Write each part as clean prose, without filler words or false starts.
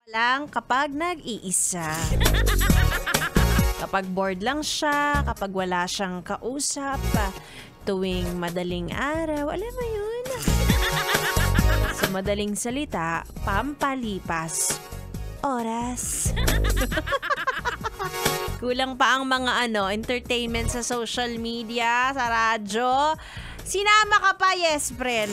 lang kapag nag-iisa. Kapag bored lang siya, kapag wala siyang kausap, tuwing madaling araw, alam mo yun? Sa madaling salita, pampalipas oras. Kulang pa ang mga entertainment sa social media, sa radyo. Sinama ka pa, yes, friend.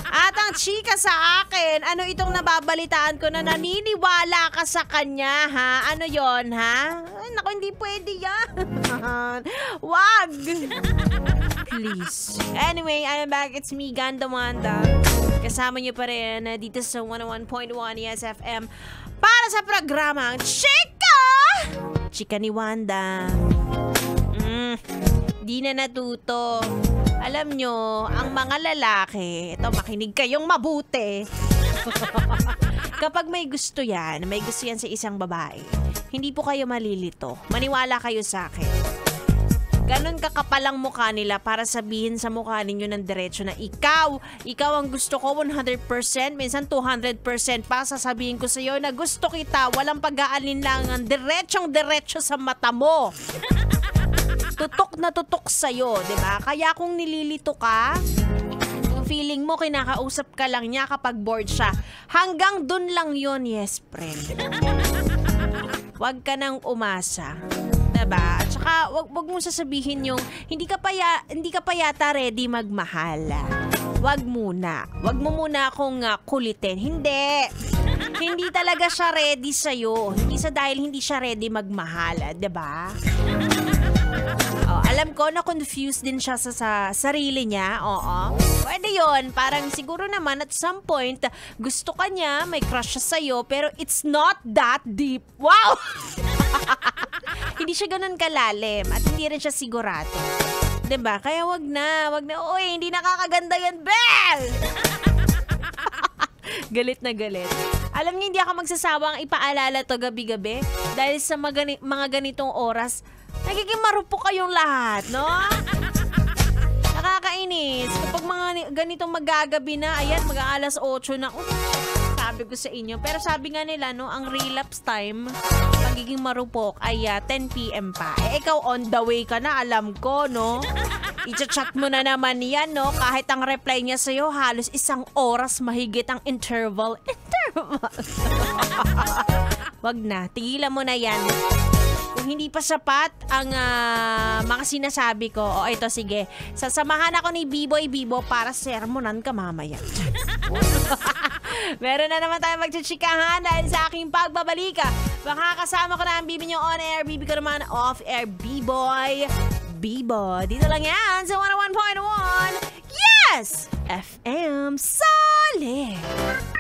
At ang chika sa akin, ano itong nababalitaan ko na naniniwala ka sa kanya, ha? Ano yon ha? Ay, naku, hindi pwede yan. Wag! Please. Anyway, I'm back. It's me, Ganda Wanda. Kasama niyo pa rin dito sa 101.1 ESFM para sa programang Chika! Chika ni Wanda. Di na natuto. Alam nyo, ang mga lalaki, ito makinig kayong mabuti. Kapag may gusto yan sa isang babae, hindi po kayo malilito. Maniwala kayo sa akin. Ganon kakapalang mukha nila para sabihin sa mukha ninyo ng diretso na ikaw ang gusto ko 100%, minsan 200% pa sasabihin ko sa iyo na gusto kita, walang pag-aalinlangan, diretso sa mata mo. Tutok na tutok sa'yo, diba? Kaya kung nililito ka, kung feeling mo kinakausap ka lang niya kapag bored siya, hanggang dun lang yun, yes, friend. Huwag ka nang umasa. Diba? At saka, wag mong sasabihin yung, hindi ka pa yata ready magmahal. Wag muna. Wag mo muna akong kulitin. Hindi. Hindi talaga siya ready sa'yo. Dahil hindi siya ready magmahal. Diba? Alam ko na confused din siya sa sarili niya. Oo. Pwede yun. Parang siguro naman at some point, gusto ka niya, may crush siya sa'yo, pero it's not that deep. Wow! Hindi siya ganun kalalim at hindi rin siya sigurado. Diba? Kaya wag na. Uy, hindi nakakaganda yan, Bel! Galit na galit. Alam niyo, hindi ako magsasawang ipaalala to gabi-gabi dahil sa mga ganitong oras, nagiging marupok kayong lahat, no? Nakakainis. Kapag mga ganitong magagabi na, ayan, mag-aalas 8 na, sabi ko sa inyo. Pero sabi nga nila, no, ang relapse time, magiging marupok ay 10 p.m. pa. Ikaw on the way ka na, alam ko, no? I-chat mo na naman yan, no? Kahit ang reply niya sa'yo, halos 1 oras mahigit ang interval. Wag na, tigilan mo na yan. Kung hindi pa sapat ang mga sinasabi ko, ito sige, sasamahan ako ni Bibo para sermonan ka mamaya. Meron na naman tayo magchichikahan dahil sa aking pagbabalik. Makakasama ko na ang bibi niyo on air, bibi ko naman off air, B-boy. Dito lang yan sa 101.1 Yes! FM Solid!